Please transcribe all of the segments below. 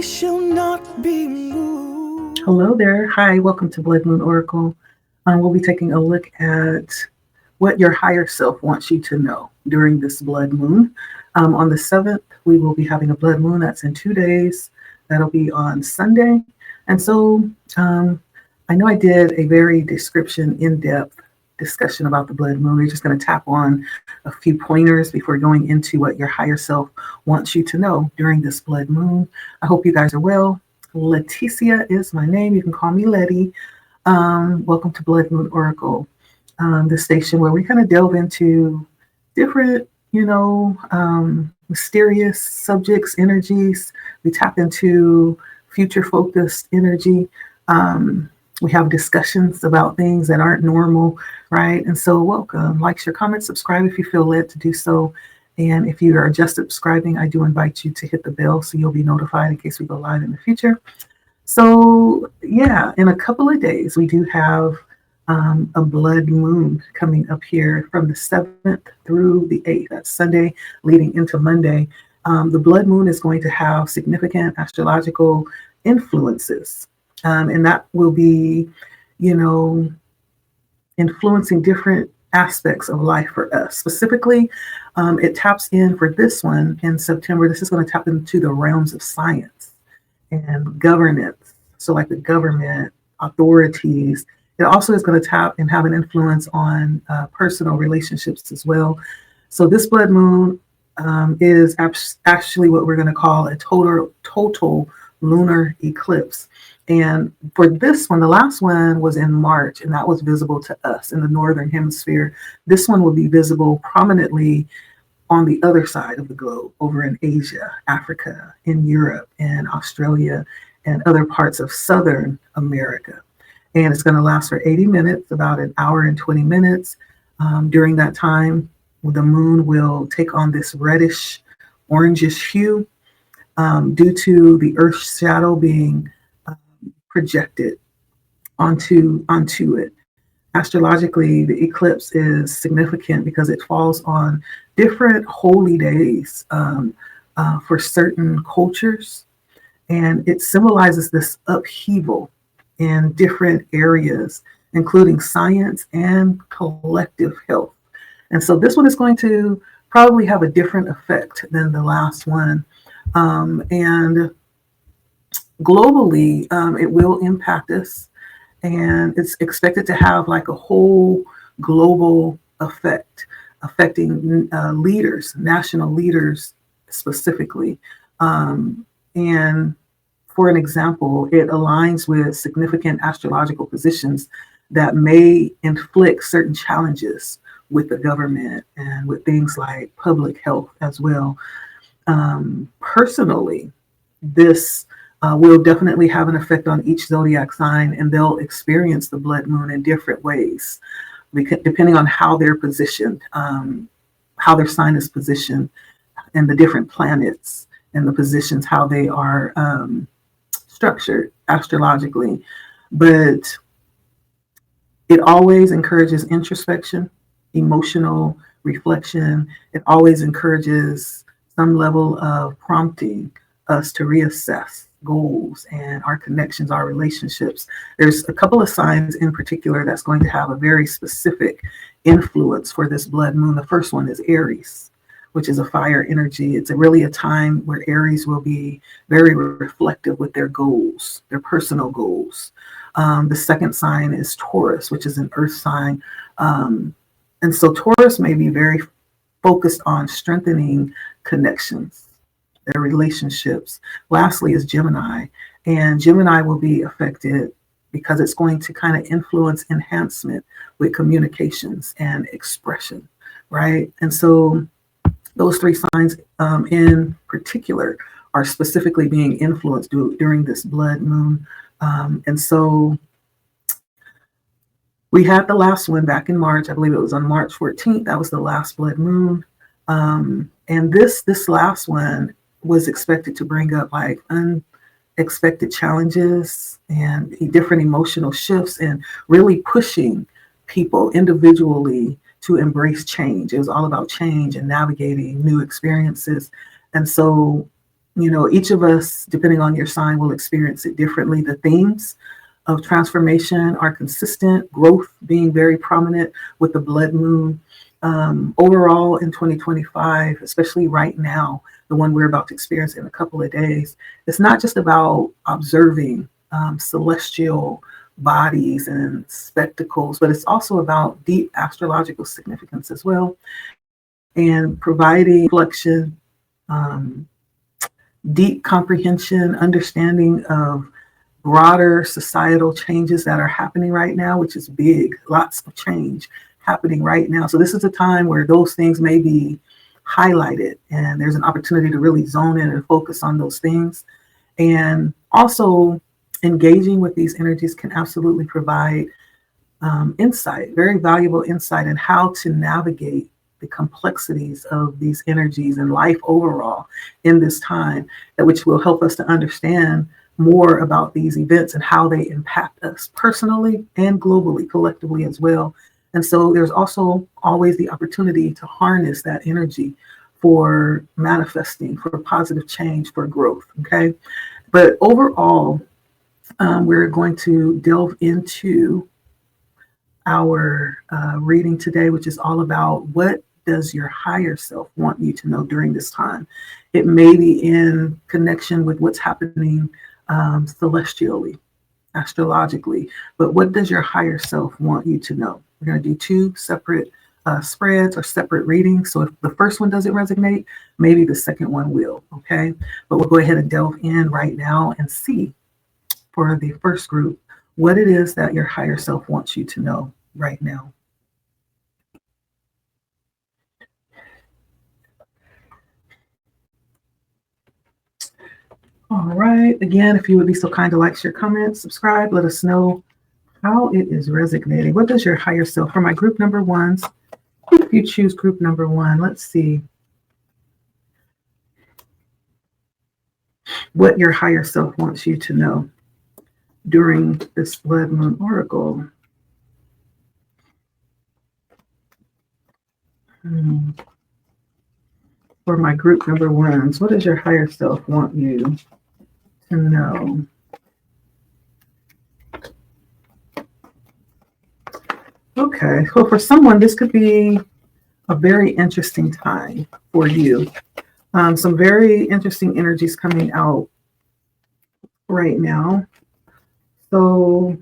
shall not be moved. Hello there. Hi, welcome to Blood Moon Oracle. We'll be taking a look at what your higher self wants you to know during this blood moon. On the 7th, we will be having a blood moon. That's in 2 days. That'll be on Sunday. And so I know I did a very in depth discussion about the blood moon. We're just going to tap on a few pointers before going into what your higher self wants you to know during this blood moon. I hope you guys are well. Leticia is my name. You can call me Letty. Welcome to Blood Moon Oracle, the station where we kind of delve into different, mysterious subjects, energies. We tap into future focused energy. We have discussions about things that aren't normal, right? And so, welcome. Like, share, comment, subscribe if you feel led to do so. And if you are just subscribing, I do invite you to hit the bell so you'll be notified in case we go live in the future. So, yeah, in a couple of days, we do have a blood moon coming up here from the 7th through the 8th. That's Sunday leading into Monday. The blood moon is going to have significant astrological influences. And that will be, influencing different aspects of life for us. Specifically, it taps in for this one in September. This is going to tap into the realms of science and governance. So like the government, authorities. It also is going to tap and have an influence on personal relationships as well. So this blood moon is actually what we're going to call a total lunar eclipse. And for this one, the last one was in March, and that was visible to us in the Northern Hemisphere. This one will be visible prominently on the other side of the globe, over in Asia, Africa, in Europe, and Australia, and other parts of Southern America. And it's going to last for 80 minutes, about an hour and 20 minutes. During that time, the moon will take on this reddish, orangish hue due to the Earth's shadow being projected onto it. Astrologically, the eclipse is significant because it falls on different holy days for certain cultures, and it symbolizes this upheaval in different areas, including science and collective health. And so this one is going to probably have a different effect than the last one. And globally, it will impact us, and it's expected to have like a whole global effect, affecting leaders, national leaders specifically. And for an example, it aligns with significant astrological positions that may inflict certain challenges with the government and with things like public health as well. Personally, this will definitely have an effect on each zodiac sign, and they'll experience the blood moon in different ways, depending on how they're positioned, how their sign is positioned, and the different planets and the positions, how they are structured astrologically. But it always encourages introspection, emotional reflection. It always encourages some level of prompting us to reassess goals and our connections, our relationships. There's a couple of signs in particular that's going to have a very specific influence for this blood moon. The first one is Aries, which is a fire energy. It's really a time where Aries will be very reflective with their goals, their personal goals. The second sign is Taurus, which is an earth sign. And so Taurus may be very focused on strengthening connections, their relationships. Lastly is Gemini, and Gemini will be affected because it's going to kind of influence enhancement with communications and expression, right? And so those three signs in particular are specifically being influenced during this blood moon. And so we had the last one back in March. I believe it was on March 14th. That was the last blood moon. And this last one was expected to bring up like unexpected challenges and different emotional shifts, and really pushing people individually to embrace change. It was all about change and navigating new experiences. And so Each of us, depending on your sign, will experience it differently. The themes of transformation are consistent, growth being very prominent with the blood moon. Overall, in 2025, especially right now, the one we're about to experience in a couple of days, it's not just about observing celestial bodies and spectacles, but it's also about deep astrological significance as well, and providing reflection, um, deep comprehension, understanding of broader societal changes that are happening right now, which is big, lots of change happening right now. So this is a time where those things may be highlighted, and there's an opportunity to really zone in and focus on those things. And also, engaging with these energies can absolutely provide insight, very valuable insight in how to navigate the complexities of these energies and life overall in this time, which will help us to understand more about these events and how they impact us personally and globally, collectively as well. And so there's also always the opportunity to harness that energy for manifesting, for positive change, for growth. Okay. But overall, we're going to delve into our reading today, which is all about what does your higher self want you to know during this time. It may be in connection with what's happening celestially, astrologically, but what does your higher self want you to know? We're going to do two separate spreads or separate readings. So if the first one doesn't resonate, maybe the second one will, okay? But we'll go ahead and delve in right now and see for the first group what it is that your higher self wants you to know right now. All right. Again, if you would be so kind to like, share, comment, subscribe, let us know how it is resonating. What does your higher self, for my group number ones, if you choose group number one, let's see what your higher self wants you to know during this blood moon oracle. For my group number ones, what does your higher self want you to know? Okay, well, for someone, this could be a very interesting time for you. Some very interesting energies coming out right now. So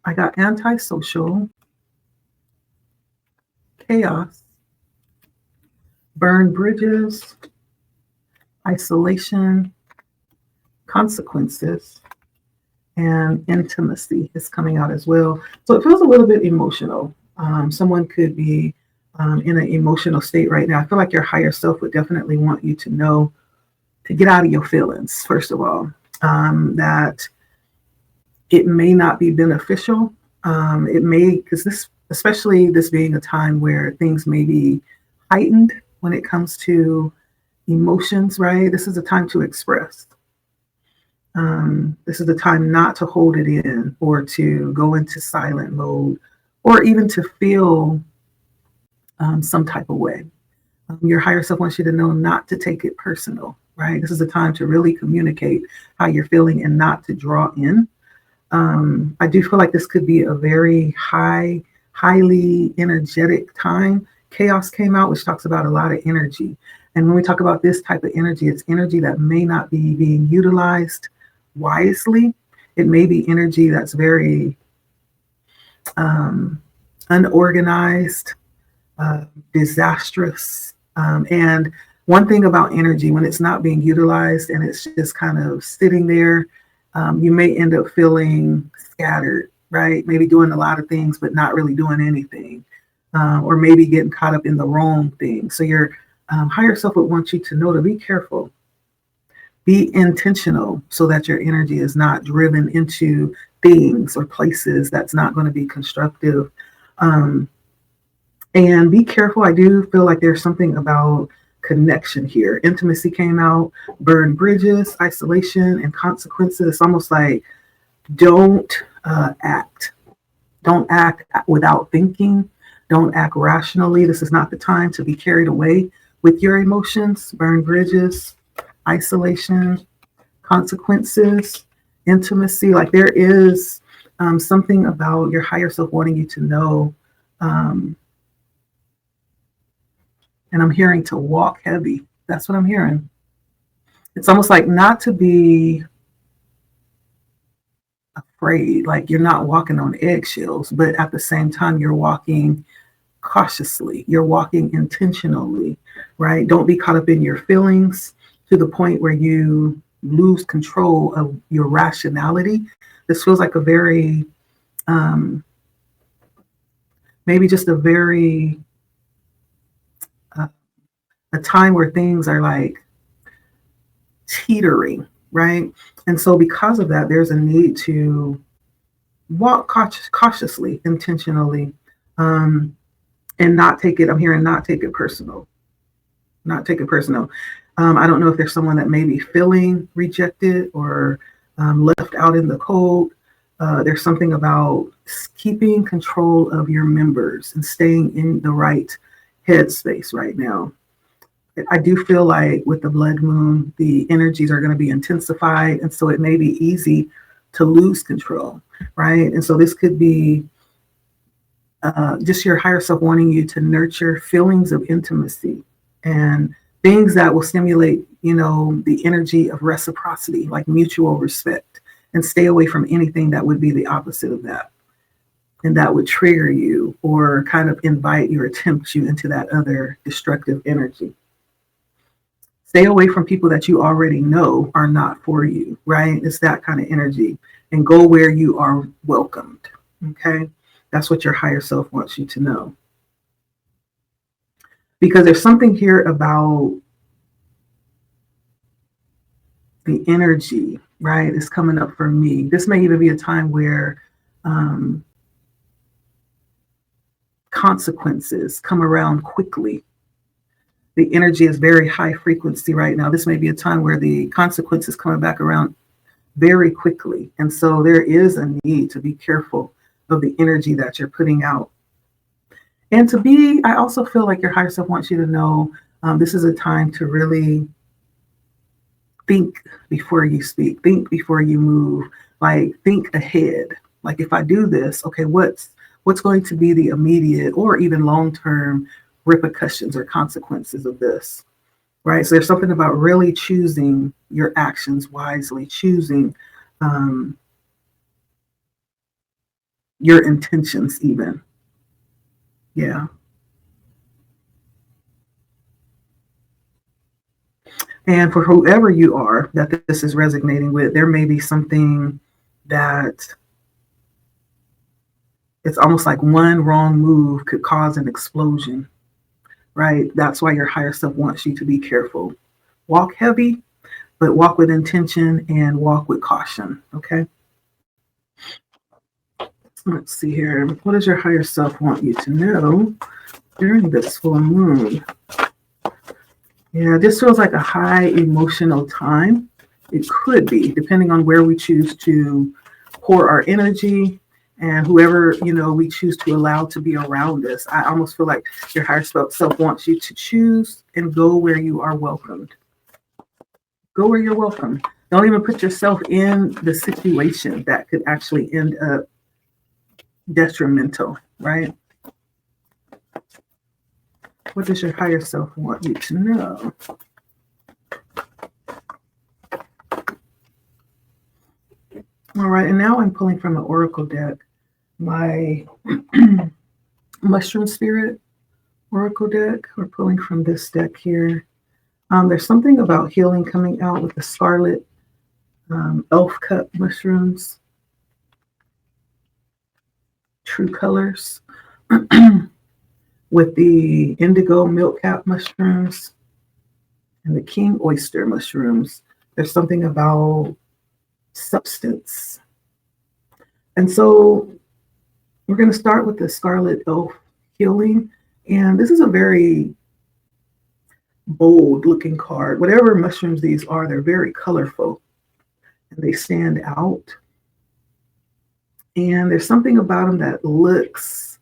I got antisocial, chaos, burn bridges, isolation, consequences, and intimacy is coming out as well. So it feels a little bit emotional. Someone could be in an emotional state right now. I feel like your higher self would definitely want you to know to get out of your feelings, first of all, that it may not be beneficial. It may, because this, especially this being a time where things may be heightened when it comes to emotions, right? This is a time to express. This is the time not to hold it in or to go into silent mode or even to feel some type of way. Your higher self wants you to know not to take it personal, right? This is a time to really communicate how you're feeling and not to draw in. I do feel like this could be a very highly energetic time. Chaos came out, which talks about a lot of energy. And when we talk about this type of energy, it's energy that may not be being utilized wisely. It may be energy that's very unorganized, disastrous. And one thing about energy, when it's not being utilized and it's just kind of sitting there, you may end up feeling scattered, right? Maybe doing a lot of things, but not really doing anything, or maybe getting caught up in the wrong thing. So your higher self would want you to know to be careful. Be intentional so that your energy is not driven into things or places that's not going to be constructive. And be careful. I do feel like there's something about connection here. Intimacy came out, burn bridges, isolation, and consequences. It's almost like don't act. Don't act without thinking. Don't act rationally. This is not the time to be carried away with your emotions. Burn bridges, isolation, consequences, intimacy. Like there is something about your higher self wanting you to know. Um, and I'm hearing to walk heavy. That's what I'm hearing. It's almost like not to be afraid, like you're not walking on eggshells, but at the same time, you're walking cautiously, you're walking intentionally, right? Don't be caught up in your feelings to the point where you lose control of your rationality. This feels like a very, maybe just a very, a time where things are like teetering, right? And so, because of that, there's a need to walk cautiously, intentionally, and not take it. I'm hearing not take it personal. Not take it personal. I don't know if there's someone that may be feeling rejected or left out in the cold. There's something about keeping control of your members and staying in the right headspace right now. I do feel like with the blood moon, the energies are going to be intensified. And so it may be easy to lose control, right? And so this could be just your higher self wanting you to nurture feelings of intimacy and things that will stimulate, the energy of reciprocity, like mutual respect, and stay away from anything that would be the opposite of that. And that would trigger you or kind of invite you or tempt you into that other destructive energy. Stay away from people that you already know are not for you, right? It's that kind of energy. And go where you are welcomed, okay? That's what your higher self wants you to know. Because there's something here about the energy, right? It's coming up for me. This may even be a time where consequences come around quickly. The energy is very high frequency right now. This may be a time where the consequences coming back around very quickly. And so there is a need to be careful of the energy that you're putting out. And I also feel like your higher self wants you to know this is a time to really think before you speak, think before you move, like think ahead. Like if I do this, okay, what's going to be the immediate or even long-term repercussions or consequences of this, right? So there's something about really choosing your actions wisely, choosing your intentions even. Yeah. And for whoever you are that this is resonating with, there may be something that it's almost like one wrong move could cause an explosion, right? That's why your higher self wants you to be careful. Walk heavy, but walk with intention and walk with caution, okay? Let's see here. What does your higher self want you to know during this full moon? Yeah, this feels like a high emotional time. It could be, depending on where we choose to pour our energy and whoever, we choose to allow to be around us. I almost feel like your higher self wants you to choose and go where you are welcomed. Go where you're welcome. Don't even put yourself in the situation that could actually end up detrimental, right? What does your higher self want you to know? All right, and now I'm pulling from an oracle deck, my mushroom spirit oracle deck. We're pulling from this deck here. There's something about healing coming out with the scarlet elf cup mushrooms, true colors, with the indigo milk cap mushrooms and the king oyster mushrooms. There's something about substance. And so we're going to start with the scarlet elf healing. And this is a very bold looking card. Whatever mushrooms these are, they're very colorful and they stand out. And there's something about them that looks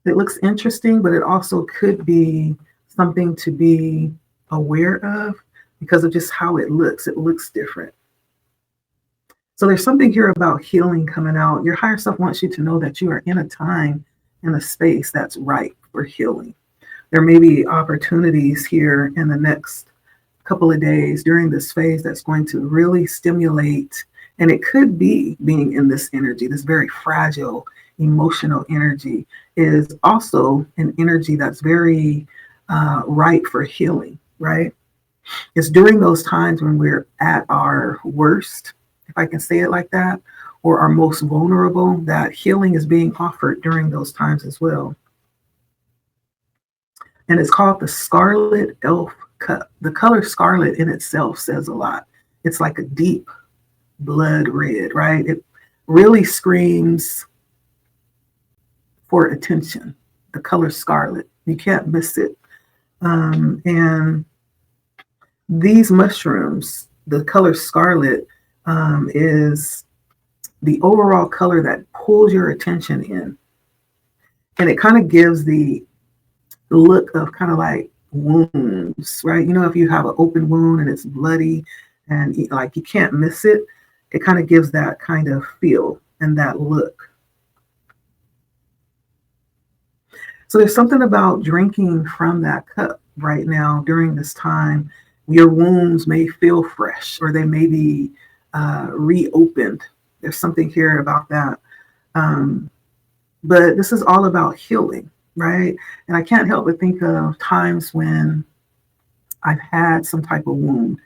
It looks interesting, but it also could be something to be aware of because of just how it looks. It looks different. So there's something here about healing coming out. Your higher self wants you to know that you are in a time and a space that's right for healing. There may be opportunities here in the next couple of days during this phase that's going to really stimulate, and it could be being in this energy, this very fragile emotional energy is also an energy that's very right for healing, right? It's during those times when we're at our worst, if I can say it like that, or our most vulnerable, that healing is being offered during those times as well. And it's called the Scarlet Elf Cup. The color scarlet in itself says a lot. It's like a deep blood red, right? It really screams for attention. The color scarlet. You can't miss it. And these mushrooms, the color scarlet, is the overall color that pulls your attention in. And it kind of gives the look of kind of like wounds, right? You know, if you have an open wound and it's bloody and like you can't miss it, it kind of gives that kind of feel and that look. So there's something about drinking from that cup right now during this time. Your wounds may feel fresh or they may be reopened. There's something here about that. But this is all about healing, right? And I can't help but think of times when I've had some type of wound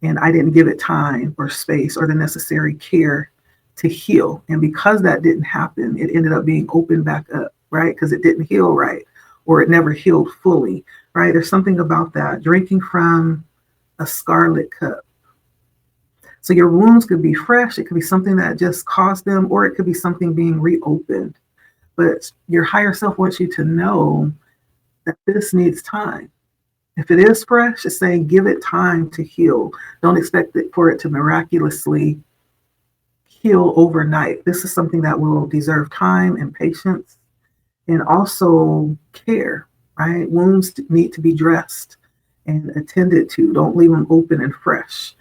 and I didn't give it time or space or the necessary care to heal. And because that didn't happen, it ended up being opened back up, right? Because it didn't heal right or it never healed fully, right? There's something about that. Drinking from a scarlet cup. So your wounds could be fresh. It could be something that just caused them, or it could be something being reopened. But your higher self wants you to know that this needs time. If it is fresh, it's saying give it time to heal. Don't expect it for it to miraculously heal overnight. This is something that will deserve time and patience and also care, right? Wounds need to be dressed and attended to. Don't leave them open and fresh.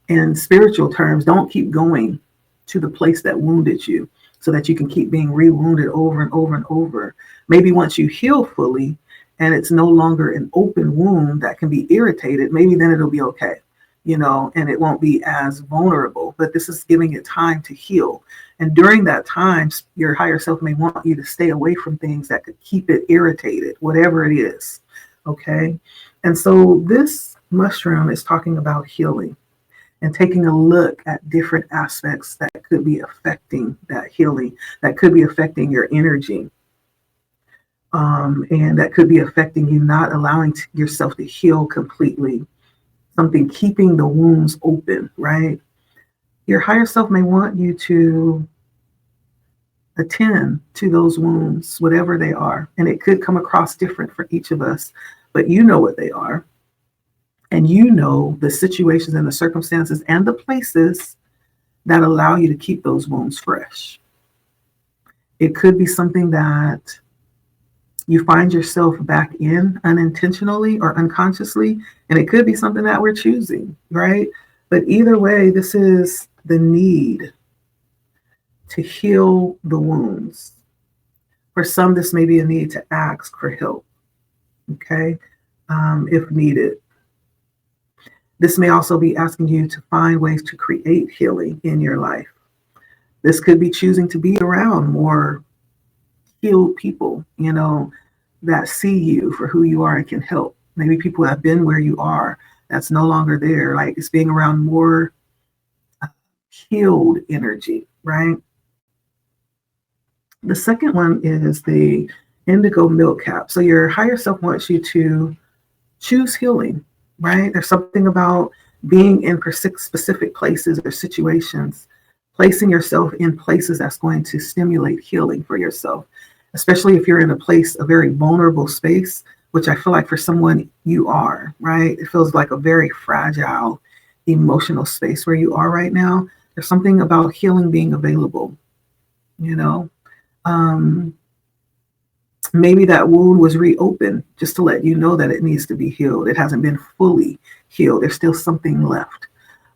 In spiritual terms, don't keep going to the place that wounded you so that you can keep being re-wounded over and over and over. Maybe once you heal fully and it's no longer an open wound that can be irritated, maybe then it'll be okay, you know, and it won't be as vulnerable. But this is giving it time to heal. And during that time, your higher self may want you to stay away from things that could keep it irritated, whatever it is, okay? And so this mushroom is talking about healing and taking a look at different aspects that could be affecting that healing, that could be affecting your energy, and that could be affecting you not allowing yourself to heal completely, something keeping the wounds open, right? Your higher self may want you to attend to those wounds, whatever they are, and it could come across different for each of us, but you know what they are. And you know the situations and the circumstances and the places that allow you to keep those wounds fresh. It could be something that you find yourself back in unintentionally or unconsciously, and it could be something that we're choosing, right? But either way, this is the need to heal the wounds. For some, this may be a need to ask for help, okay, if needed. This may also be asking you to find ways to create healing in your life. This could be choosing to be around more healed people, you know, that see you for who you are and can help. Maybe people have been where you are that's no longer there. Like it's being around more healed energy, right? The second one is the indigo milk cap. So your higher self wants you to choose healing, right? There's something about being in specific places or situations, placing yourself in places that's going to stimulate healing for yourself, especially if you're in a place, a very vulnerable space, which I feel like for someone you are, right? It feels like a very fragile emotional space where you are right now. There's something about healing being available, you know? Maybe that wound was reopened just to let you know that it needs to be healed. It hasn't been fully healed. There's still something left.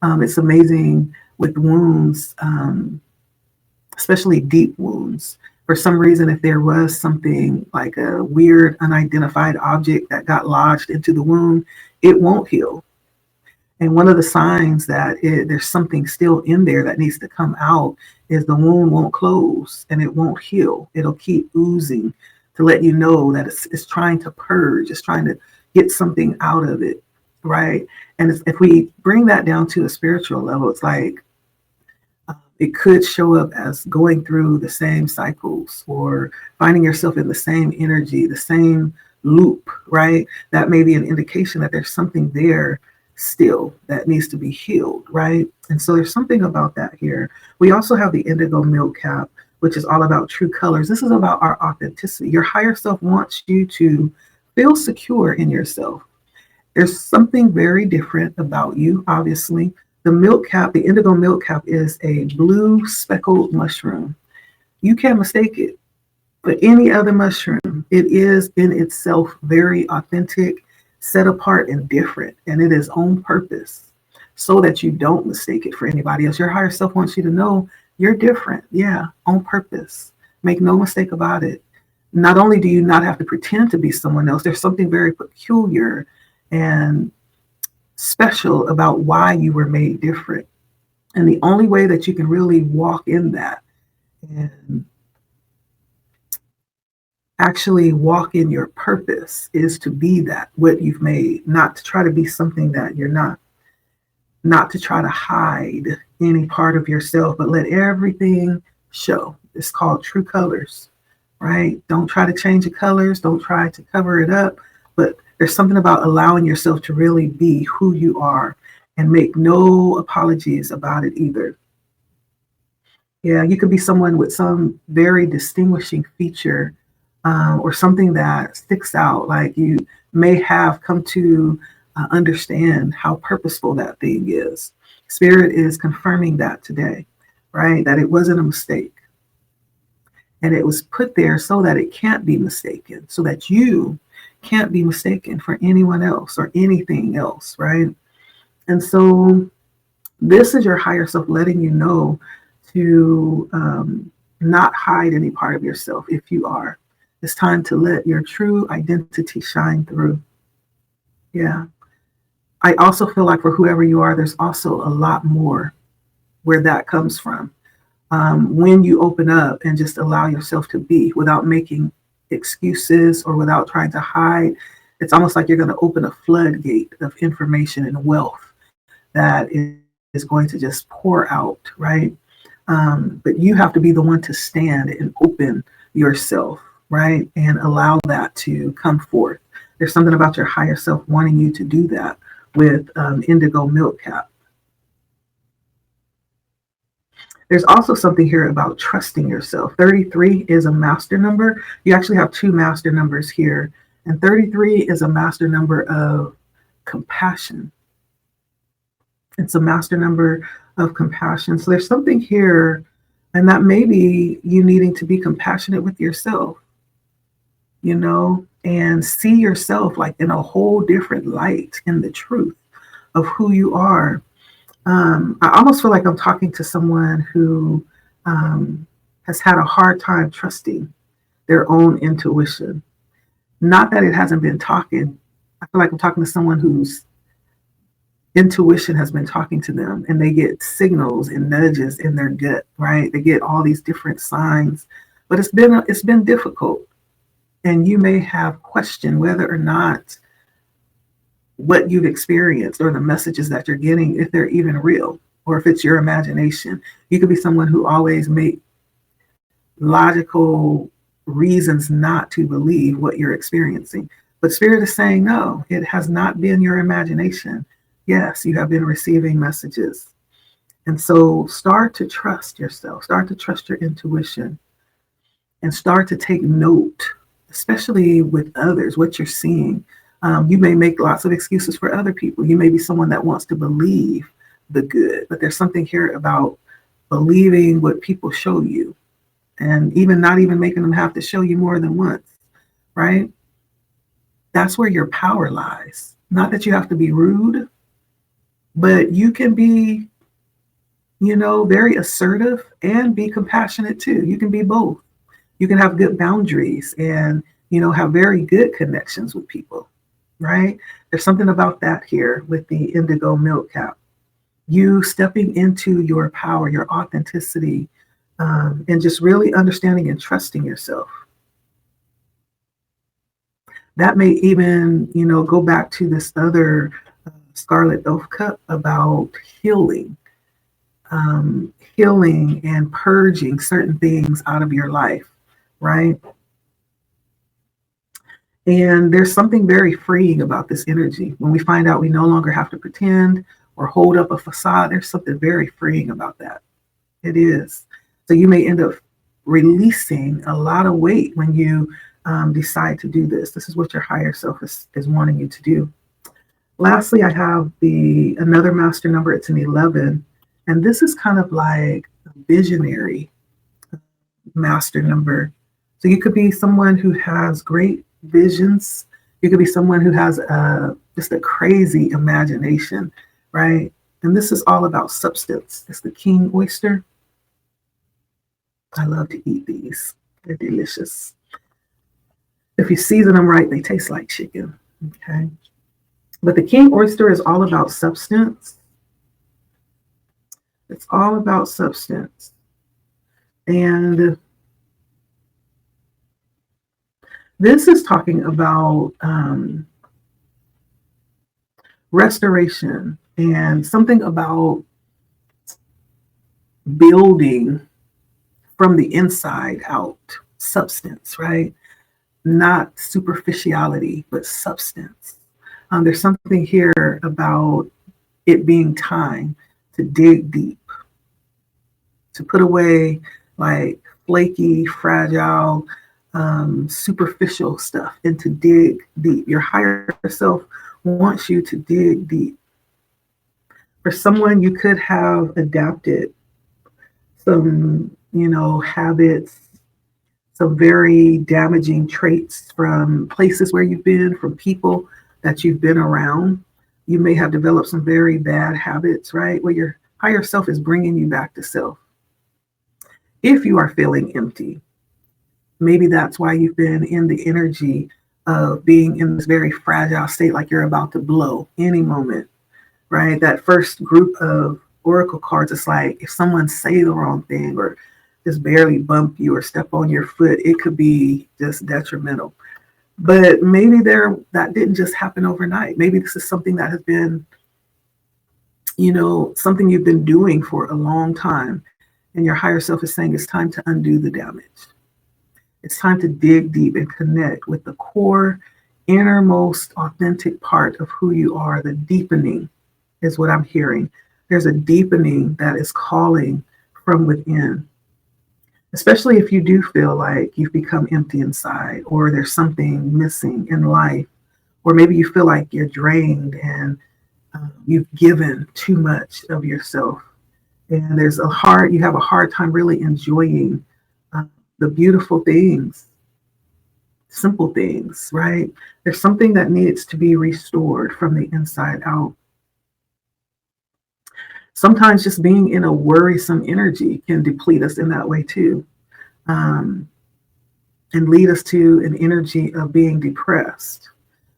It's amazing with wounds, especially deep wounds. For some reason, if there was something like a weird, unidentified object that got lodged into the wound, it won't heal. And one of the signs that there's something still in there that needs to come out is the wound won't close and it won't heal. It'll keep oozing to let you know that it's trying to purge, it's trying to get something out of it, right? And if we bring that down to a spiritual level, it's like it could show up as going through the same cycles or finding yourself in the same energy, the same loop, right? That may be an indication that there's something there still that needs to be healed, right? And so there's something about that here. We also have the indigo milk cap, which is all about true colors. This is about our authenticity. Your higher self wants you to feel secure in yourself. There's something very different about you, obviously. The milk cap, the indigo milk cap, is a blue speckled mushroom. You can't mistake it for any other mushroom. It is in itself very authentic, set apart, and different, and it is on purpose so that you don't mistake it for anybody else. Your higher self wants you to know you're different. Yeah, on purpose. Make no mistake about it. Not only do you not have to pretend to be someone else, there's something very peculiar and special about why you were made different. And the only way that you can really walk in that and actually walk in your purpose is to be that, what you've made, not to try to be something that you're not to try to hide any part of yourself, but let everything show. It's called true colors, right? Don't try to change the colors. Don't try to cover it up, but there's something about allowing yourself to really be who you are and make no apologies about it either. Yeah, you could be someone with some very distinguishing feature, or something that sticks out, like you may have come to understand how purposeful that thing is. Spirit is confirming that today, right? That it wasn't a mistake. And it was put there so that it can't be mistaken, so that you can't be mistaken for anyone else or anything else, right? And so this is your higher self letting you know to not hide any part of yourself if you are. It's time to let your true identity shine through. Yeah. I also feel like for whoever you are, there's also a lot more where that comes from. When you open up and just allow yourself to be without making excuses or without trying to hide, it's almost like you're going to open a floodgate of information and wealth that is going to just pour out, right? But you have to be the one to stand and open yourself, right? And allow that to come forth. There's something about your higher self wanting you to do that with indigo milk cap. There's also something here about trusting yourself. 33 is a master number. You actually have two master numbers here. And 33 is a master number of compassion. It's a master number of compassion. So there's something here, and that may be you needing to be compassionate with yourself, you know, and see yourself like in a whole different light, in the truth of who you are. I almost feel like I'm talking to someone who has had a hard time trusting their own intuition. Not that it hasn't been talking. I feel like I'm talking to someone whose intuition has been talking to them, and they get signals and nudges in their gut, right? They get all these different signs, but it's been difficult. And you may have questioned whether or not what you've experienced or the messages that you're getting, if they're even real, or if it's your imagination. You could be someone who always make logical reasons not to believe what you're experiencing. But Spirit is saying, no, it has not been your imagination. Yes, you have been receiving messages. And so start to trust yourself, start to trust your intuition, and start to take note, especially with others, what you're seeing. You may make lots of excuses for other people. You may be someone that wants to believe the good, but there's something here about believing what people show you, and even not even making them have to show you more than once. right? That's where your power lies. Not that you have to be rude, but you can be, very assertive and be compassionate too. You can be both. You can have good boundaries and, have very good connections with people, right? There's something about that here with the indigo milk cap. You stepping into your power, your authenticity, and just really understanding and trusting yourself. That may even, go back to this other Scarlet Oath Cup about healing, healing and purging certain things out of your life, right? And there's something very freeing about this energy. When we find out we no longer have to pretend or hold up a facade, there's something very freeing about that. It is. So you may end up releasing a lot of weight when you decide to do this. This is what your higher self is wanting you to do. Lastly, I have another master number. It's an 11. And this is kind of like a visionary master number. So you could be someone who has great visions. You could be someone who has just a crazy imagination, right? And this is all about substance. It's the king oyster. I love to eat these. They're delicious. If you season them right, they taste like chicken. Okay. But the king oyster is all about substance. It's all about substance. And this is talking about restoration and something about building from the inside out substance, right? Not superficiality, but substance. There's something here about it being time to dig deep, to put away like flaky, fragile, superficial stuff and to dig deep. Your higher self wants you to dig deep. For someone, you could have adapted some, habits, some very damaging traits from places where you've been, from people that you've been around. You may have developed some very bad habits, right? Where your higher self is bringing you back to self. If you are feeling empty, maybe that's why you've been in the energy of being in this very fragile state, like you're about to blow any moment, right? That first group of oracle cards, it's like if someone say the wrong thing or just barely bump you or step on your foot, it could be just detrimental. But maybe that didn't just happen overnight. Maybe this is something that has been, something you've been doing for a long time. And your higher self is saying it's time to undo the damage. It's time to dig deep and connect with the core, innermost, authentic part of who you are. The deepening is what I'm hearing. There's a deepening that is calling from within, especially if you do feel like you've become empty inside or there's something missing in life, or maybe you feel like you're drained and you've given too much of yourself. And you have a hard time really enjoying the beautiful things, simple things, right? There's something that needs to be restored from the inside out. Sometimes just being in a worrisome energy can deplete us in that way too, and lead us to an energy of being depressed.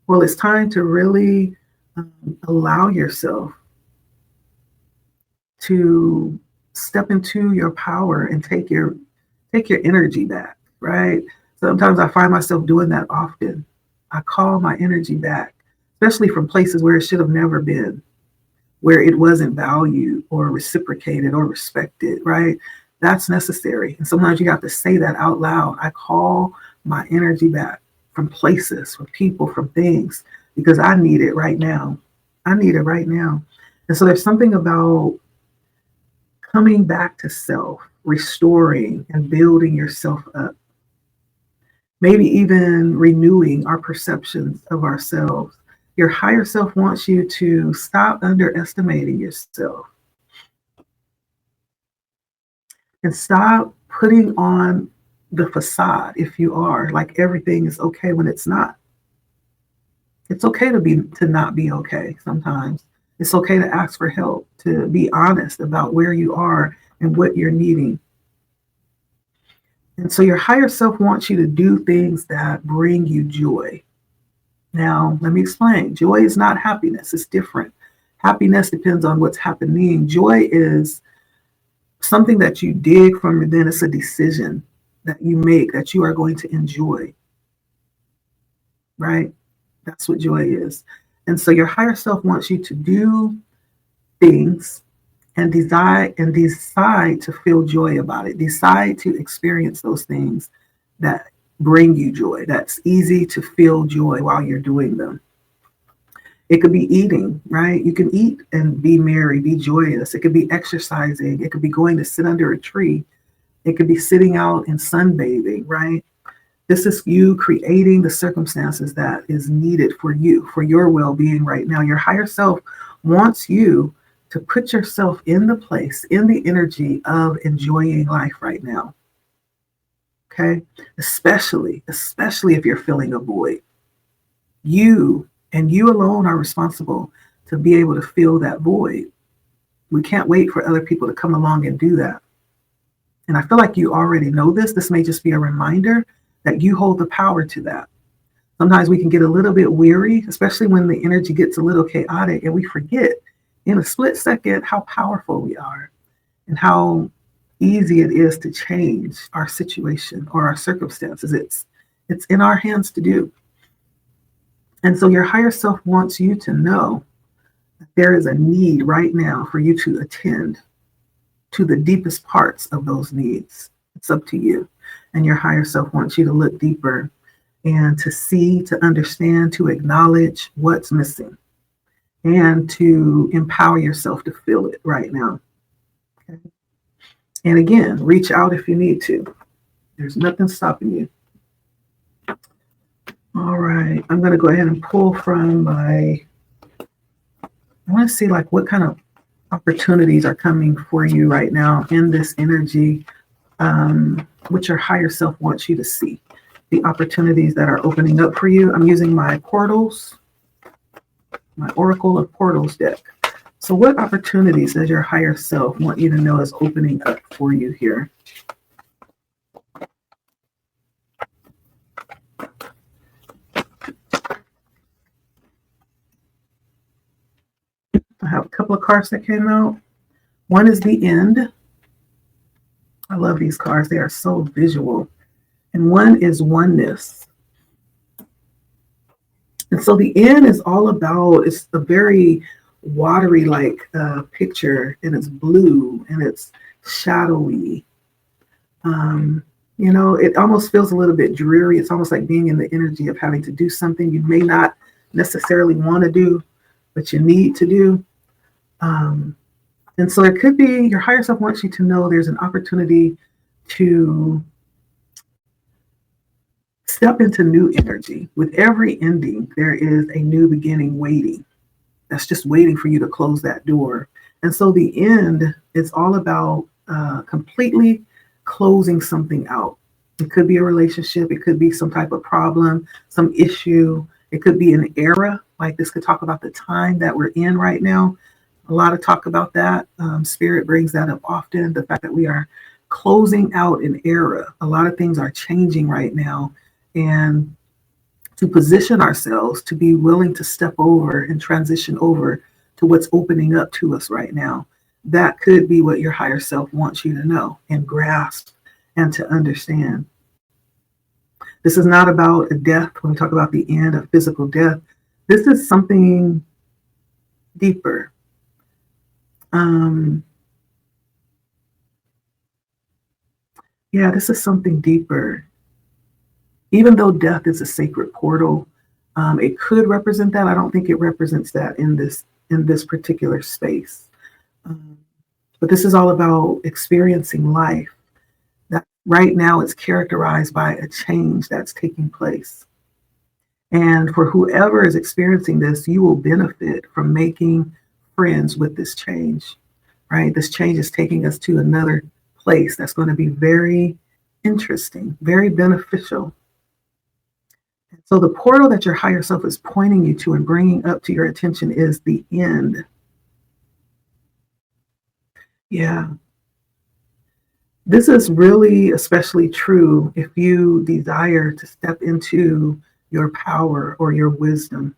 Well, it's time to really allow yourself to step into your power and take your energy back, right? Sometimes I find myself doing that often. I call my energy back, especially from places where it should have never been, where it wasn't valued or reciprocated or respected, right? That's necessary. And sometimes you have to say that out loud. I call my energy back from places, from people, from things, because I need it right now. I need it right now. And so there's something about coming back to self, restoring and building yourself up. Maybe even renewing our perceptions of ourselves. Your higher self wants you to stop underestimating yourself and stop putting on the facade if you are like everything is okay when it's not. It's okay to not be okay sometimes. It's okay to ask for help, to be honest about where you are and what you're needing. And so your higher self wants you to do things that bring you joy. Now, let me explain. Joy is not happiness, it's different. Happiness depends on what's happening. Joy is something that you dig from within. It's a decision that you make that you are going to enjoy, right? That's what joy is. And so your higher self wants you to do things and decide to feel joy about it. Decide to experience those things that bring you joy. That's easy to feel joy while you're doing them. It could be eating, right? You can eat and be merry, be joyous. It could be exercising. It could be going to sit under a tree. It could be sitting out and sunbathing, right? This is you creating the circumstances that is needed for you, for your well-being right now. Your higher self wants you to put yourself in the place, in the energy of enjoying life right now. Okay? Especially if you're feeling a void. You and you alone are responsible to be able to fill that void. We can't wait for other people to come along and do that. And I feel like you already know this. This may just be a reminder that you hold the power to that. Sometimes we can get a little bit weary, especially when the energy gets a little chaotic, and we forget in a split second how powerful we are and how easy it is to change our situation or our circumstances. It's in our hands to do. And so your higher self wants you to know that there is a need right now for you to attend to the deepest parts of those needs. It's up to you. And your higher self wants you to look deeper and to see, to understand, to acknowledge what's missing and to empower yourself to feel it right now. Okay? And again, reach out if you need to. There's nothing stopping you. All right, I'm going to go ahead and pull from I want to see like what kind of opportunities are coming for you right now in this energy, which your higher self wants you to see. The opportunities that are opening up for you. I'm using my portals, my Oracle of Portals deck. So what opportunities does your higher self want you to know is opening up for you here? I have a couple of cards that came out. One is the end. I love these cards. They are so visual. And one is oneness. And so the end is all about, it's a very watery like picture, and it's blue and it's shadowy. It almost feels a little bit dreary. It's almost like being in the energy of having to do something you may not necessarily want to do, but you need to do. And so it could be your higher self wants you to know there's an opportunity to step into new energy. With every ending, there is a new beginning waiting. That's just waiting for you to close that door. And so the end is all about completely closing something out. It could be a relationship. It could be some type of problem, some issue. It could be an era. Like this could talk about the time that we're in right now. A lot of talk about that. Spirit brings that up often. The fact that we are closing out an era. A lot of things are changing right now. And to position ourselves to be willing to step over and transition over to what's opening up to us right now. That could be what your higher self wants you to know and grasp and to understand. This is not about a death. When we talk about the end of physical death, this is something deeper. This is something deeper. Even though death is a sacred portal, it could represent that. I don't think it represents that in this particular space. But this is all about experiencing life. That right now it's characterized by a change that's taking place. And for whoever is experiencing this, you will benefit from making friends with this change, right? This change is taking us to another place that's going to be very Interesting, very beneficial. So the portal that your higher self is pointing you to and bringing up to your attention is the end. Yeah. This is really especially true if you desire to step into your power or your wisdom.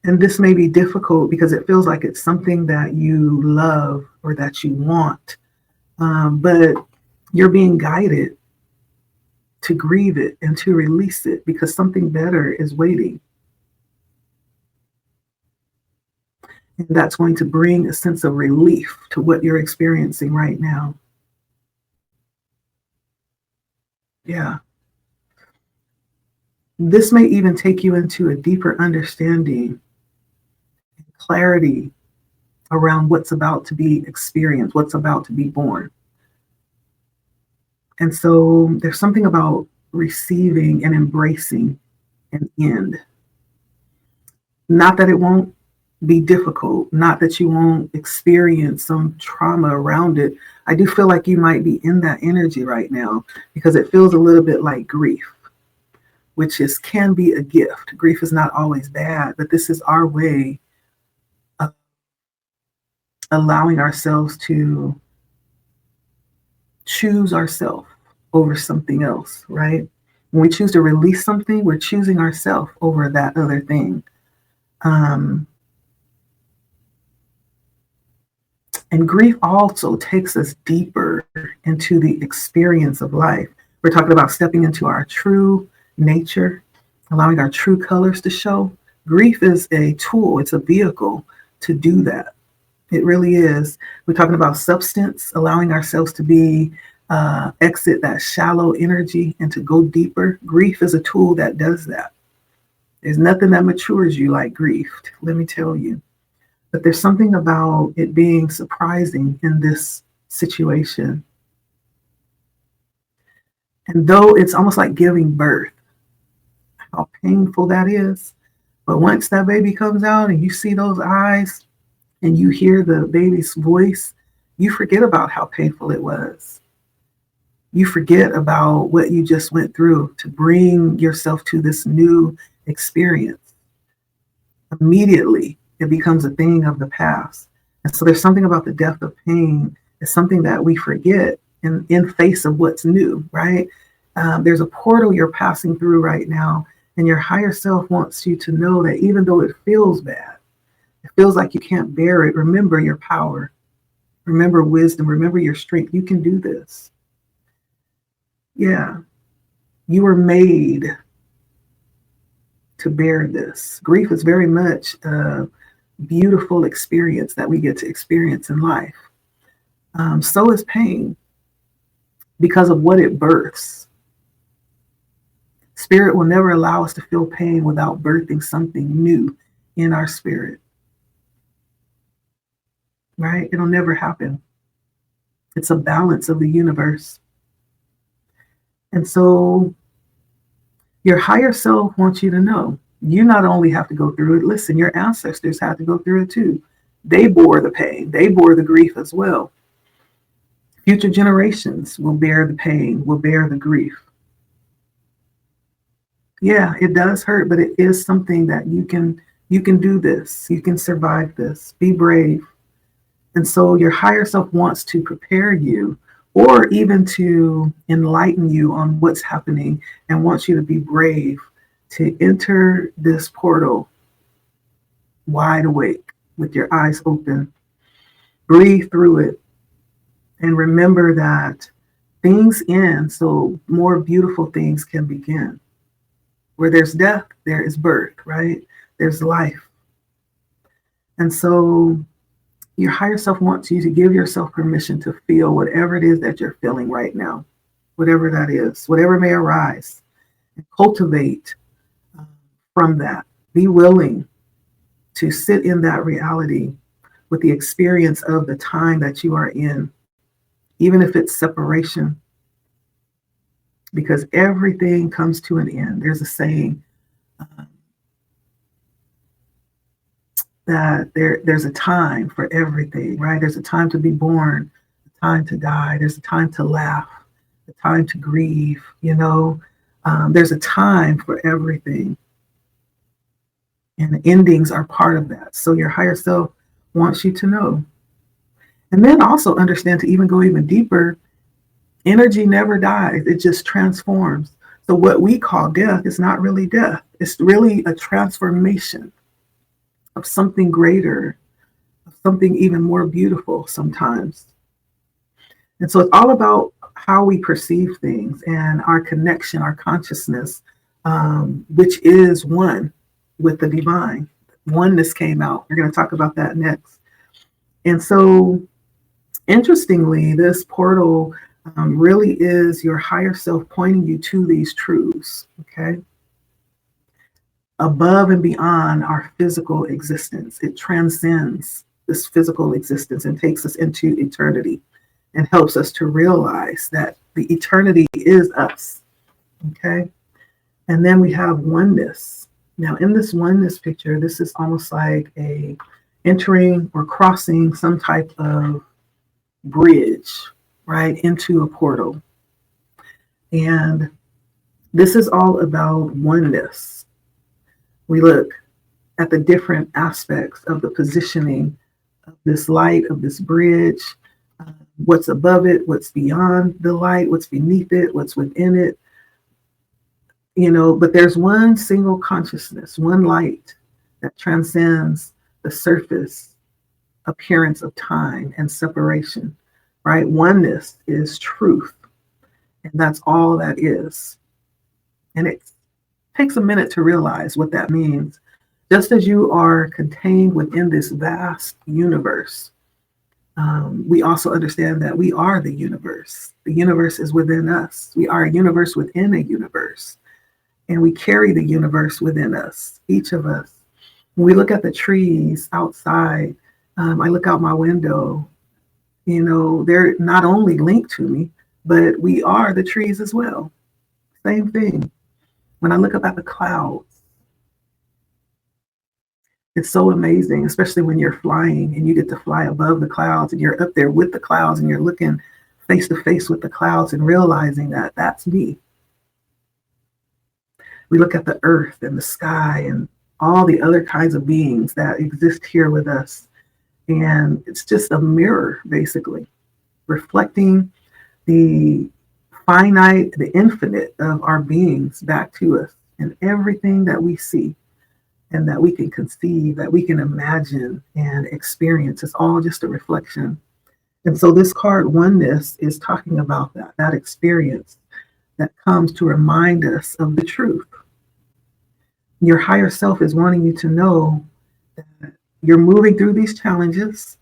And this may be difficult because it feels like it's something that you love or that you want, but you're being guided to grieve it and to release it because something better is waiting. And that's going to bring a sense of relief to what you're experiencing right now. Yeah. This may even take you into a deeper understanding, clarity around what's about to be experienced, what's about to be born. And so there's something about receiving and embracing an end. Not that it won't be difficult, not that you won't experience some trauma around it. I do feel like you might be in that energy right now because it feels a little bit like grief, which is can be a gift. Grief is not always bad, but this is our way of allowing ourselves to choose ourselves over something else, right? When we choose to release something, we're choosing ourselves over that other thing. Um, and grief also takes us deeper into the experience of life. We're talking about stepping into our true nature, allowing our true colors to show. Grief is a tool, it's a vehicle to do that. It really is. We're talking about substance, allowing ourselves to be exit that shallow energy and to go deeper. Grief is a tool that does that. There's nothing that matures you like grief, let me tell you. But there's something about it being surprising in this situation. And though it's almost like giving birth, how painful that is. But once that baby comes out and you see those eyes and you hear the baby's voice, you forget about how painful it was. You forget about what you just went through to bring yourself to this new experience. Immediately, it becomes a thing of the past. And so there's something about the depth of pain. It's something that we forget in face of what's new, right? There's a portal you're passing through right now, and your higher self wants you to know that even though it feels bad, it feels like you can't bear it, remember your power, remember wisdom, remember your strength. You can do this. Yeah, you were made to bear this. Grief is very much a beautiful experience that we get to experience in life. So is pain because of what it births. Spirit will never allow us to feel pain without birthing something new in our spirit. Right? It'll never happen. It's a balance of the universe. And so your higher self wants you to know you not only have to go through it, listen, your ancestors had to go through it too. They bore the pain, they bore the grief as well. Future generations will bear the pain, will bear the grief. Yeah, it does hurt, but it is something that you can do this. You can survive this. Be brave. And so your higher self wants to prepare you or even to enlighten you on what's happening and wants you to be brave to enter this portal wide awake with your eyes open. Breathe through it and remember that things end so more beautiful things can begin. Where there's death, there is birth, right? There's life. And so your higher self wants you to give yourself permission to feel whatever it is that you're feeling right now, whatever that is, whatever may arise, and cultivate from that. Be willing to sit in that reality with the experience of the time that you are in, even if it's separation, because everything comes to an end. There's a saying that there's a time for everything, right? There's a time to be born, a time to die. There's a time to laugh, a time to grieve, you know. There's a time for everything. And endings are part of that. So your higher self wants you to know. And then also understand, to even go even deeper, energy never dies, it just transforms. So what we call death is not really death. It's really a transformation of something greater, of something even more beautiful sometimes. And so it's all about how we perceive things and our connection, our consciousness, which is one with the divine. Oneness came out. We're going to talk about that next. And so, interestingly, this portal really is your higher self pointing you to these truths, okay? Above and beyond our physical existence. It transcends this physical existence and takes us into eternity and helps us to realize that the eternity is us, okay? And then we have oneness. Now, in this oneness picture, this is almost like a entering or crossing some type of bridge, right, into a portal. And this is all about oneness. We look at the different aspects of the positioning of this light, of this bridge, what's above it, what's beyond the light, what's beneath it, what's within it. You know, but there's one single consciousness, one light that transcends the surface appearance of time and separation, right? Oneness is truth, and that's all that is. And it takes a minute to realize what that means. Just as you are contained within this vast universe, we also understand that we are the universe. The universe is within us. We are a universe within a universe. And we carry the universe within us, each of us. When we look at the trees outside, I look out my window, you know, they're not only linked to me, but we are the trees as well. Same thing. When I look up at the clouds, it's so amazing, especially when you're flying and you get to fly above the clouds and you're up there with the clouds and you're looking face to face with the clouds and realizing that that's me. We look at the earth and the sky and all the other kinds of beings that exist here with us. And it's just a mirror, basically, reflecting the finite, the infinite of our beings back to us, and everything that we see and that we can conceive, that we can imagine and experience. It's all just a reflection. And so this card, Oneness, is talking about that experience that comes to remind us of the truth. Your higher self is wanting you to know that you're moving through these challenges.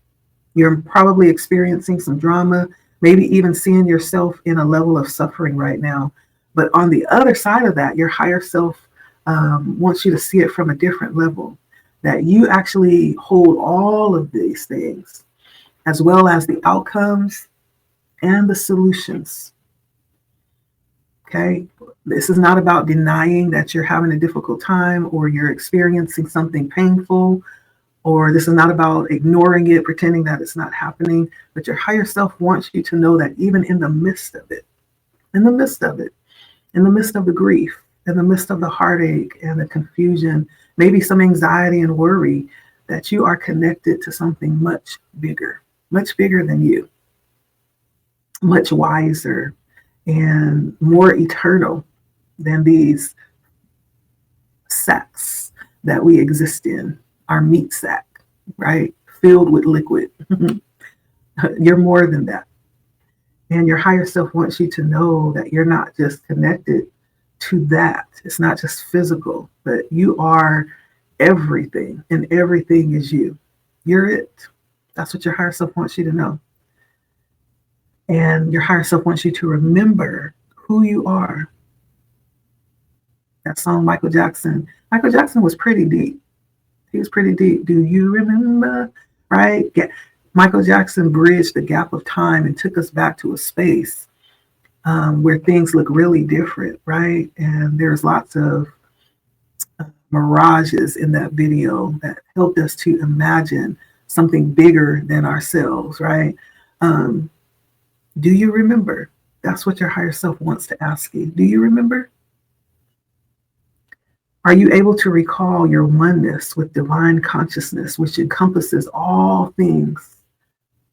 You're probably experiencing some drama, maybe even seeing yourself in a level of suffering right now. But on the other side of that, your higher self wants you to see it from a different level, that you actually hold all of these things, as well as the outcomes and the solutions. Okay, this is not about denying that you're having a difficult time or you're experiencing something painful, or this is not about ignoring it, pretending that it's not happening, but your higher self wants you to know that even in the midst of it, in the midst of it, in the midst of the grief, in the midst of the heartache and the confusion, maybe some anxiety and worry, that you are connected to something much bigger than you, much wiser and more eternal than these sacks that we exist in, our meat sack, right? Filled with liquid. You're more than that. And your higher self wants you to know that you're not just connected to that. It's not just physical, but you are everything, and everything is you. You're it. That's what your higher self wants you to know. And your higher self wants you to remember who you are. That song, Michael Jackson was pretty deep. He was pretty deep. Do you remember? Right? Yeah. Michael Jackson bridged the gap of time and took us back to a space where things look really different, right? And there's lots of mirages in that video that helped us to imagine something bigger than ourselves, right? Do you remember? That's what your higher self wants to ask you. Do you remember? Are you able to recall your oneness with divine consciousness, which encompasses all things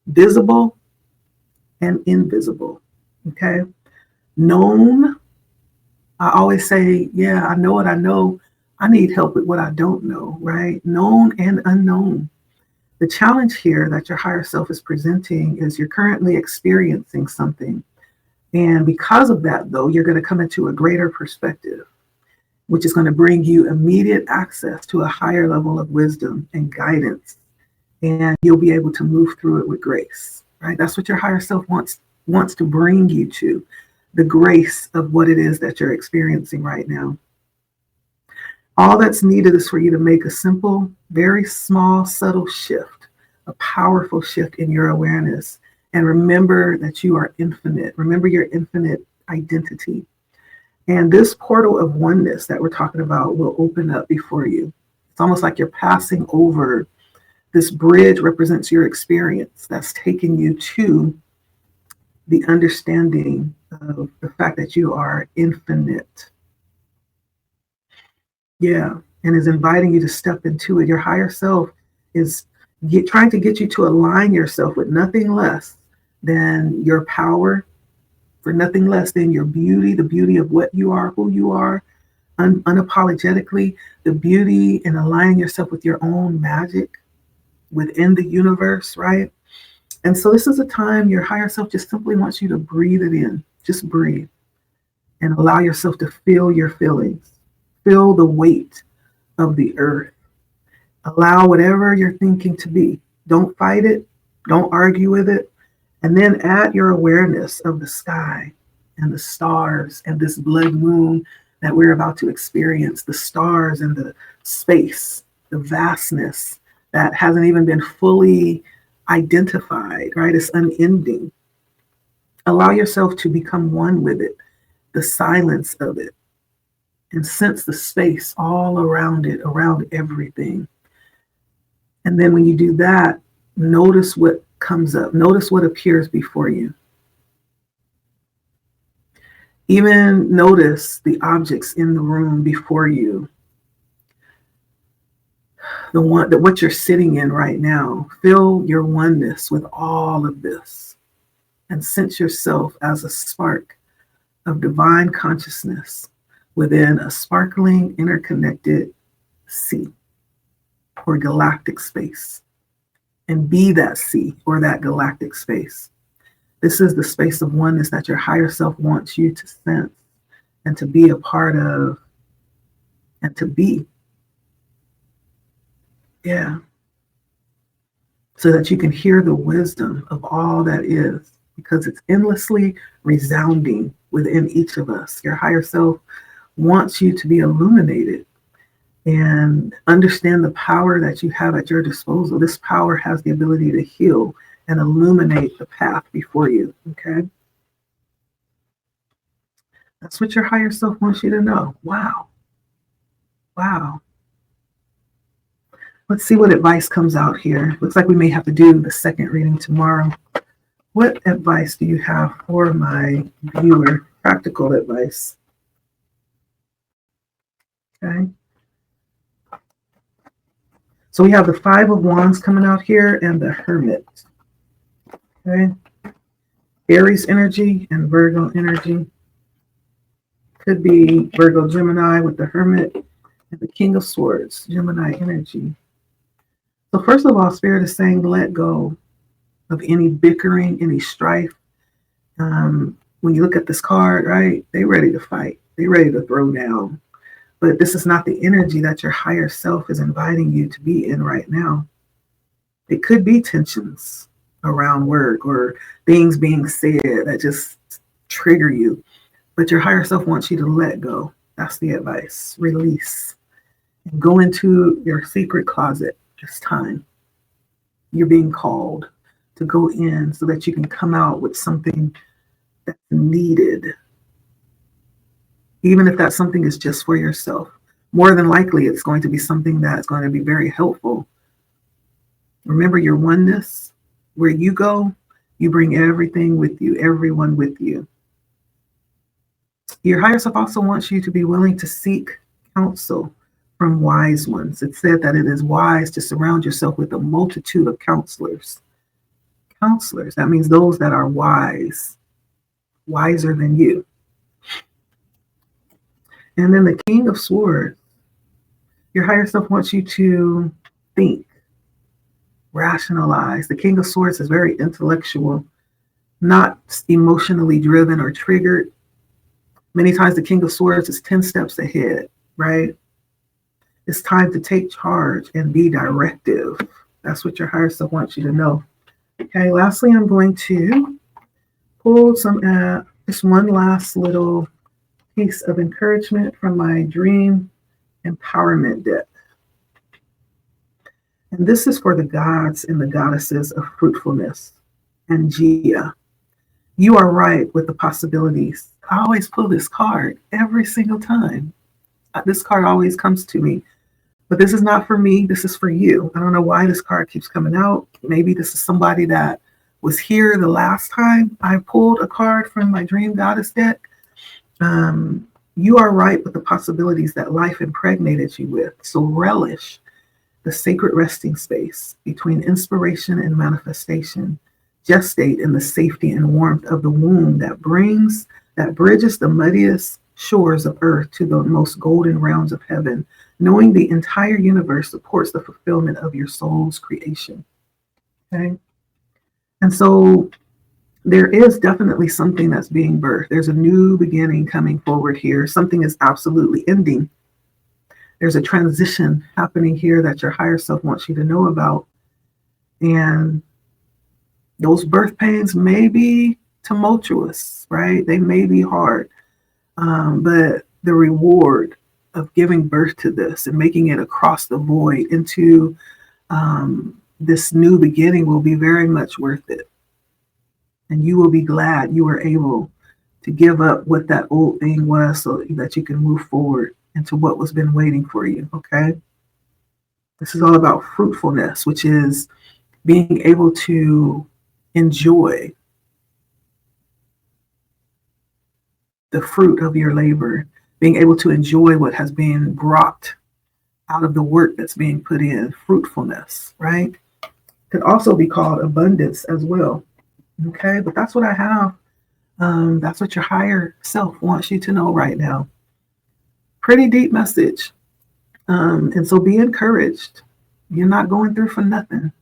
visible and invisible? Okay. Known. I always say, yeah, I know what I know. I need help with what I don't know, right? Known and unknown. The challenge here that your higher self is presenting is you're currently experiencing something. And because of that, though, you're going to come into a greater perspective, which is going to bring you immediate access to a higher level of wisdom and guidance. And you'll be able to move through it with grace, right? That's what your higher self wants to bring you to, the grace of what it is that you're experiencing right now. All that's needed is for you to make a simple, very small, subtle shift, a powerful shift in your awareness. And remember that you are infinite. Remember your infinite identity. And this portal of oneness that we're talking about will open up before you. It's almost like you're passing over. This bridge represents your experience that's taking you to the understanding of the fact that you are infinite. Yeah, and is inviting you to step into it. Your higher self is trying to get you to align yourself with nothing less than your power, for nothing less than your beauty, the beauty of what you are, who you are, unapologetically, the beauty in aligning yourself with your own magic within the universe, right? And so this is a time your higher self just simply wants you to breathe it in. Just breathe and allow yourself to feel your feelings. Feel the weight of the earth. Allow whatever you're thinking to be. Don't fight it. Don't argue with it. And then add your awareness of the sky and the stars and this blood moon that we're about to experience, the stars and the space, the vastness that hasn't even been fully identified, right? It's unending. Allow yourself to become one with it, the silence of it, and sense the space all around it, around everything. And then when you do that, notice what comes up. Notice what appears before you. Even notice the objects in the room before you. What you're sitting in right now. Feel your oneness with all of this and sense yourself as a spark of divine consciousness within a sparkling, interconnected sea or galactic space. And be that sea or that galactic space. This is the space of oneness that your higher self wants you to sense and to be a part of and to be. Yeah. So that you can hear the wisdom of all that is, because it's endlessly resounding within each of us. Your higher self wants you to be illuminated and understand the power that you have at your disposal. This power has the ability to heal and illuminate the path before you, okay? That's what your higher self wants you to know. Wow. Wow. Let's see what advice comes out here. Looks like we may have to do the second reading tomorrow. What advice do you have for my viewer? Practical advice. Okay. So we have the Five of Wands coming out here and the Hermit. Okay. Aries energy and Virgo energy. Could be Virgo Gemini with the Hermit and the King of Swords, Gemini energy. So first of all, Spirit is saying let go of any bickering, any strife. When you look at this card, right, they're ready to fight. They're ready to throw down. But this is not the energy that your higher self is inviting you to be in right now. It could be tensions around work or things being said that just trigger you. But your higher self wants you to let go. That's the advice. Release. And go into your secret closet. It's time. You're being called to go in so that you can come out with something that's needed. Even if that something is just for yourself. More than likely, it's going to be something that's going to be very helpful. Remember your oneness. Where you go, You bring everything with you, everyone with you. Your higher self also wants you to be willing to seek counsel from wise ones. It said that it is wise to surround yourself with a multitude of counselors. Counselors, that means those that are wise, wiser than you. And then the King of Swords, your higher self wants you to think, rationalize. The King of Swords is very intellectual, not emotionally driven or triggered. Many times the King of Swords is 10 steps ahead, right? It's time to take charge and be directive. That's what your higher self wants you to know. Okay, lastly, I'm going to pull just one last little piece of encouragement from my Dream Empowerment deck. And this is for the gods and the goddesses of fruitfulness and Gia. You are right with the possibilities. I always pull this card every single time. This card always comes to me. But this is not for me. This is for you. I don't know why this card keeps coming out. Maybe this is somebody that was here the last time I pulled a card from my Dream Goddess deck. You are right with the possibilities that life impregnated you with. So relish the sacred resting space between inspiration and manifestation. Gestate in the safety and warmth of the womb that bridges the muddiest shores of earth to the most golden realms of heaven, knowing the entire universe supports the fulfillment of your soul's creation. Okay? And so there is definitely something that's being birthed. There's a new beginning coming forward here. Something is absolutely ending. There's a transition happening here that your higher self wants you to know about. And those birth pains may be tumultuous, right? They may be hard. But the reward of giving birth to this and making it across the void into this new beginning will be very much worth it. And you will be glad you were able to give up what that old thing was so that you can move forward into what was been waiting for you, okay? This is all about fruitfulness, which is being able to enjoy the fruit of your labor, being able to enjoy what has been brought out of the work that's being put in, fruitfulness, right? Could also be called abundance as well, okay? But that's what I have. That's what your higher self wants you to know right now. Pretty deep message. And so be encouraged. You're not going through for nothing.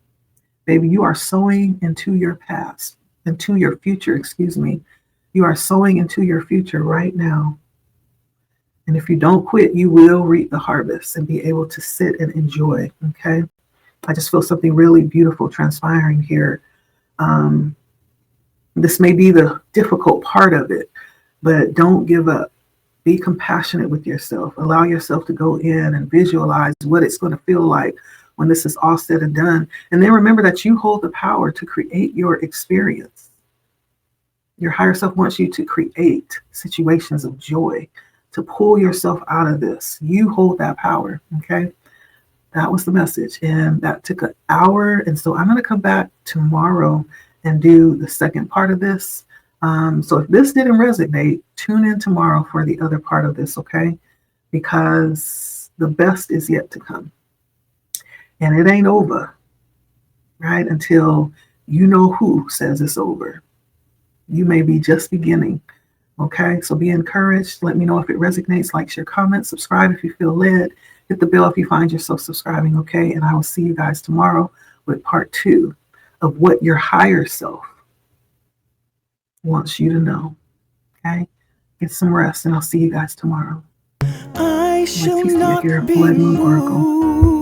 Baby, you are sowing into your past, into your future, excuse me. You are sowing into your future right now. And if you don't quit, you will reap the harvest and be able to sit and enjoy, okay? I just feel something really beautiful transpiring here. This may be the difficult part of it, but don't give up. Be compassionate with yourself. Allow yourself to go in and visualize what it's going to feel like when this is all said and done. And then remember that you hold the power to create your experience. Your higher self wants you to create situations of joy, to pull yourself out of this. You hold that power, okay? That was the message. And that took an hour. And so I'm going to come back tomorrow and do the second part of this. So if this didn't resonate, tune in tomorrow for the other part of this, okay? Because the best is yet to come. And it ain't over, right? Until you know who says it's over. You may be just beginning, okay? So be encouraged. Let me know if it resonates. Like, share, comment, subscribe if you feel led. Hit the bell if you find yourself subscribing, okay? And I will see you guys tomorrow with part 2 of what your higher self wants you to know, okay? Get some rest, and I'll see you guys tomorrow. I shall Leticia not here, be Blood Moon Oracle. moved.